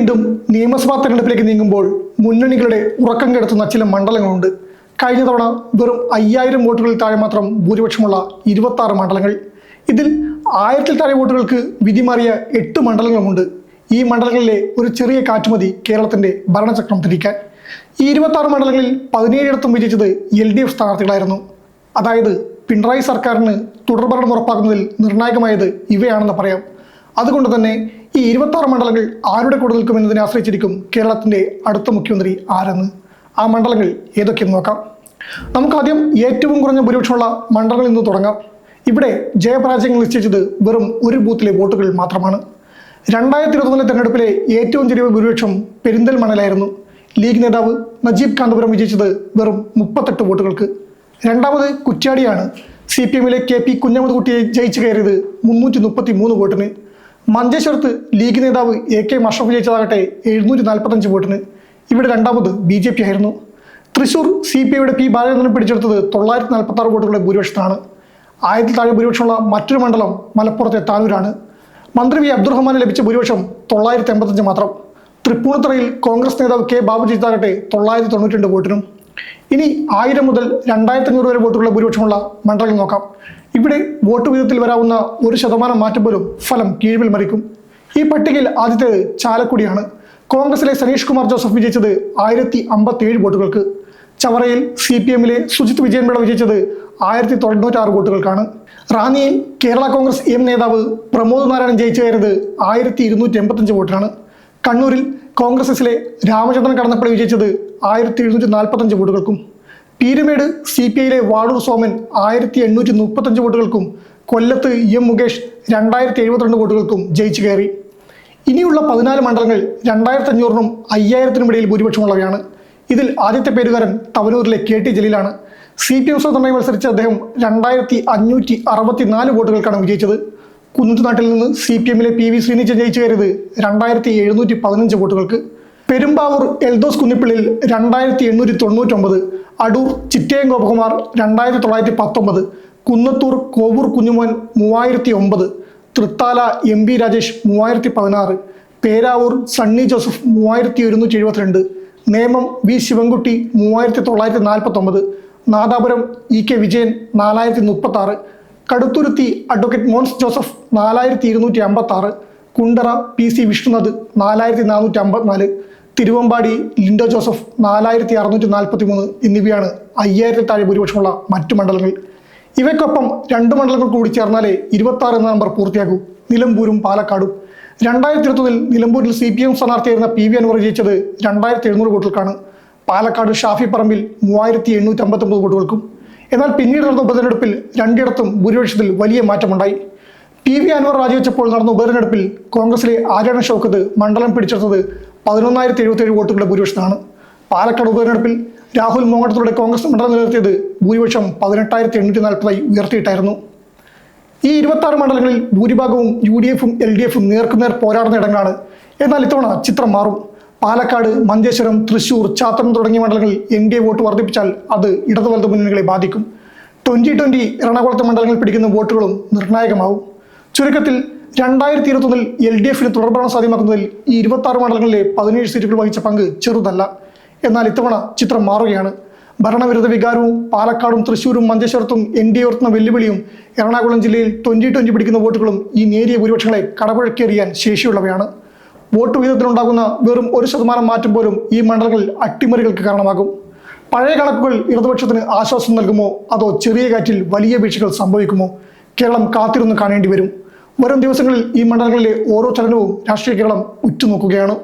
വീണ്ടും നിയമസഭാ തെരഞ്ഞെടുപ്പിലേക്ക് നീങ്ങുമ്പോൾ മുന്നണികളുടെ ഉറക്കം കെടുത്തുന്ന ചില മണ്ഡലങ്ങളുണ്ട്. കഴിഞ്ഞ തവണ വെറും 5000 വോട്ടുകളിൽ താഴെ മാത്രം ഭൂരിപക്ഷമുള്ള 26 മണ്ഡലങ്ങൾ. ഇതിൽ 1000-ൽ താഴെ വോട്ടുകൾക്ക് വിധിമാറിയ 8 മണ്ഡലങ്ങളുമുണ്ട്. ഈ മണ്ഡലങ്ങളിലെ ഒരു ചെറിയ കാറ്റുമതി കേരളത്തിന്റെ ഭരണചക്രം തിരിക്കാൻ. ഈ 26 മണ്ഡലങ്ങളിൽ 17ഇടത്തും വിജയിച്ചത് LDF സ്ഥാനാർത്ഥികളായിരുന്നു. അതായത് പിണറായി സർക്കാരിന് തുടർഭരണം ഉറപ്പാക്കുന്നതിൽ നിർണായകമായത് ഇവയാണെന്ന് പറയാം. അതുകൊണ്ട് തന്നെ ഈ 26 മണ്ഡലങ്ങൾ ആരുടെ കൂടെ നിൽക്കുമെന്നതിനെ ആശ്രയിച്ചിരിക്കും കേരളത്തിന്റെ അടുത്ത മുഖ്യമന്ത്രി ആരെന്ന്. ആ മണ്ഡലങ്ങൾ ഏതൊക്കെയെന്ന് നോക്കാം. നമുക്കാദ്യം ഏറ്റവും കുറഞ്ഞ ഭൂരിപക്ഷമുള്ള മണ്ഡലങ്ങളിൽ നിന്ന് തുടങ്ങാം. ഇവിടെ ജയപരാജയങ്ങൾ നിശ്ചയിച്ചത് വെറും ഒരു ബൂത്തിലെ വോട്ടുകൾ മാത്രമാണ്. 2021 തെരഞ്ഞെടുപ്പിലെ ഏറ്റവും ചെറിയ ഭൂരിപക്ഷം പെരിന്തൽമണ്ണയിലായിരുന്നു. ലീഗ് നേതാവ് നജീബ് കാന്തപുരം വിജയിച്ചത് വെറും 38 വോട്ടുകൾക്ക്. രണ്ടാമത് കുറ്റ്യാടിയാണ്. CPM-ലെ KP കുഞ്ഞഹമ്മദ് കുട്ടിയെ ജയിച്ചു കയറിയത് 333 വോട്ടിന്. മഞ്ചേശ്വരത്ത് ലീഗ് നേതാവ് AK അഷ്റഫ് ജയിച്ചതാകട്ടെ 745 വോട്ടിന്. ഇവിടെ രണ്ടാമത് BJP ആയിരുന്നു. തൃശൂർ CPI-യുടെ P ബാലചന്ദ്രൻ പിടിച്ചെടുത്തത് 946 വോട്ടുകളുടെ ഭൂരിപക്ഷത്താണ്. 1000-ൽ താഴെ ഭൂരിപക്ഷമുള്ള മറ്റൊരു മണ്ഡലം മലപ്പുറത്തെ താനൂരാണ്. മന്ത്രി V അബ്ദുറഹ്മാന് ലഭിച്ച ഭൂരിപക്ഷം 985 മാത്രം. തൃപ്പൂണിത്തുറയിൽ കോൺഗ്രസ് നേതാവ് K ബാബു ജയിച്ചതാകട്ടെ 992 വോട്ടിനും. ഇനി 1000 മുതൽ 2500 വരെ വോട്ടുകളുടെ ഭൂരിപക്ഷമുള്ള മണ്ഡലങ്ങൾ നോക്കാം. ഇവിടെ വോട്ട് വിഹിതത്തിൽ വരാവുന്ന 1% മാറ്റം പോലും ഫലം കീഴ്മേൽ മറിക്കും. ഈ പട്ടികയിൽ ആദ്യത്തേത് ചാലക്കുടിയാണ്. കോൺഗ്രസിലെ സനീഷ് കുമാർ ജോസഫ് വിജയിച്ചത് 1057 വോട്ടുകൾക്ക്. ചവറയിൽ CPM-ലെ സുജിത് വിജയൻപിള്ള വിജയിച്ചത് 1906 വോട്ടുകൾക്കാണ്. റാന്നിയിൽ കേരള കോൺഗ്രസ് M നേതാവ് പ്രമോദ് നാരായണൻ ജയിച്ചു കയറിയത് 1285 വോട്ടിനാണ്. കണ്ണൂരിൽ കോൺഗ്രസിലെ രാമചന്ദ്രൻ കടന്നപ്പള്ളി വിജയിച്ചത് 1745 വോട്ടുകൾക്കും. പീരുമേട് CPI-ലെ വാടൂർ സോമൻ 1835 വോട്ടുകൾക്കും കൊല്ലത്ത് M മുകേഷ് 2072 വോട്ടുകൾക്കും ജയിച്ചു കയറി. ഇനിയുള്ള 14 മണ്ഡലങ്ങൾ 2500-നും 5000-നും ഇടയിൽ ഭൂരിപക്ഷമുള്ളവയാണ്. ഇതിൽ ആദ്യത്തെ പേരുകാരൻ തവനൂരിലെ KT ജലീലാണ്. CPM സ്വതന്ത്രമായി മത്സരിച്ച അദ്ദേഹം 2564 വോട്ടുകൾക്കാണ് വിജയിച്ചത്. കുന്നത്തുനാട്ടിൽ നിന്ന് CPM-ലെ PV ശ്രീനിജൻ ജയിച്ചു കയറിയത് 2715 വോട്ടുകൾക്ക്. Perumbavoor Eldhose Kunnappillil 2899, Adoor Chittayam Gopakumar 2919, Kunnathur Kovoor Kunjumon 3009, Thrithala MB Rajesh 3016, Peravoor Sunny Joseph 3172, Nemom V Sivankutty 3949, Nadapuram EK Vijayan 4036, Kaduthuruthy advocate Mons Joseph 4256, Kundara PC Vishnunadh 4454, Thiruvambady Linto Joseph 4643 എന്നിവയാണ് 5000-ൽ താഴെ ഭൂരിപക്ഷമുള്ള മറ്റു മണ്ഡലങ്ങൾ. ഇവയ്ക്കൊപ്പം 2 മണ്ഡലങ്ങൾ കൂടി ചേർന്നാലേ 26 എന്ന നമ്പർ പൂർത്തിയാകൂ. നിലമ്പൂരും പാലക്കാടും. 2021 നിലമ്പൂരിൽ CPM സ്ഥാനാർത്ഥിയായിരുന്ന PV അൻവർ ജയിച്ചത് 2700 വോട്ടുകൾക്കാണ്. പാലക്കാട് ഷാഫി പറമ്പിൽ 3859 വോട്ടുകൾക്കും. എന്നാൽ പിന്നീട് നടന്ന ഉപതെരഞ്ഞെടുപ്പിൽ 2ഇടത്തും ഭൂരിപക്ഷത്തിൽ വലിയ മാറ്റമുണ്ടായി. PV അൻവർ രാജിവെച്ചപ്പോൾ നടന്ന ഉപതെരഞ്ഞെടുപ്പിൽ കോൺഗ്രസിലെ ആര്യാടൻ ഷൗക്കത്ത് മണ്ഡലം പിടിച്ചെടുത്തത് 11077 വോട്ടുകളുടെ ഭൂരിപക്ഷമാണ്. പാലക്കാട് ഉപതെരഞ്ഞെടുപ്പിൽ രാഹുൽ മോങ്ങട്ടത്തിലൂടെ കോൺഗ്രസ് മണ്ഡലം നിലനിർത്തിയത് ഭൂരിപക്ഷം 18840 ഉയർത്തിയിട്ടായിരുന്നു. ഈ 26 മണ്ഡലങ്ങളിൽ ഭൂരിഭാഗവും UDF-ഉം LDF-ഉം നേർക്കുനേർ പോരാടുന്ന ഇടങ്ങളാണ്. എന്നാൽ ഇത്തവണ ചിത്രം മാറും. പാലക്കാട്, മഞ്ചേശ്വരം, തൃശൂർ, ചാത്തന്നൂർ തുടങ്ങിയ മണ്ഡലങ്ങളിൽ NDA വോട്ട് വർദ്ധിപ്പിച്ചാൽ അത് ഇടതു വലതു മുന്നണികളെ ബാധിക്കും. 2020 എറണാകുളത്തെ മണ്ഡലങ്ങളിൽ പിടിക്കുന്ന വോട്ടുകളും നിർണായകമാവും. ചുരുക്കത്തിൽ 2021 LDF-ന് തുടർഭരണം സാധ്യമാക്കുന്നതിൽ ഈ 26 മണ്ഡലങ്ങളിലെ 17 സീറ്റുകൾ വഹിച്ച പങ്ക് ചെറുതല്ല. എന്നാൽ ഇത്തവണ ചിത്രം മാറുകയാണ്. ഭരണവിരുദ്ധ വികാരവും പാലക്കാടും തൃശ്ശൂരും മഞ്ചേശ്വരത്തും NDA ഉയർത്തുന്ന വെല്ലുവിളിയും എറണാകുളം ജില്ലയിൽ 2020 പിടിക്കുന്ന വോട്ടുകളും ഈ നേരിയ ഭൂരിപക്ഷങ്ങളെ കടപുഴക്കിയെറിയാൻ ശേഷിയുള്ളവയാണ്. വോട്ട് വിഹിതത്തിലുണ്ടാകുന്ന വെറും 1% മാറ്റം പോലും ഈ മണ്ഡലങ്ങളിൽ അട്ടിമറികൾക്ക് കാരണമാകും. പഴയ കണക്കുകൾ ഇടതുപക്ഷത്തിന് ആശ്വാസം നൽകുമോ അതോ ചെറിയ കാറ്റിൽ വലിയ വീഴ്ചകൾ സംഭവിക്കുമോ? കേരളം കാത്തിരുന്ന് കാണേണ്ടി വരും. വരും ദിവസങ്ങളിൽ ഈ മണ്ഡലങ്ങളിലെ ഓരോ ചലനവും രാഷ്ട്രീയ കേരളം ഉറ്റുനോക്കുകയാണ്.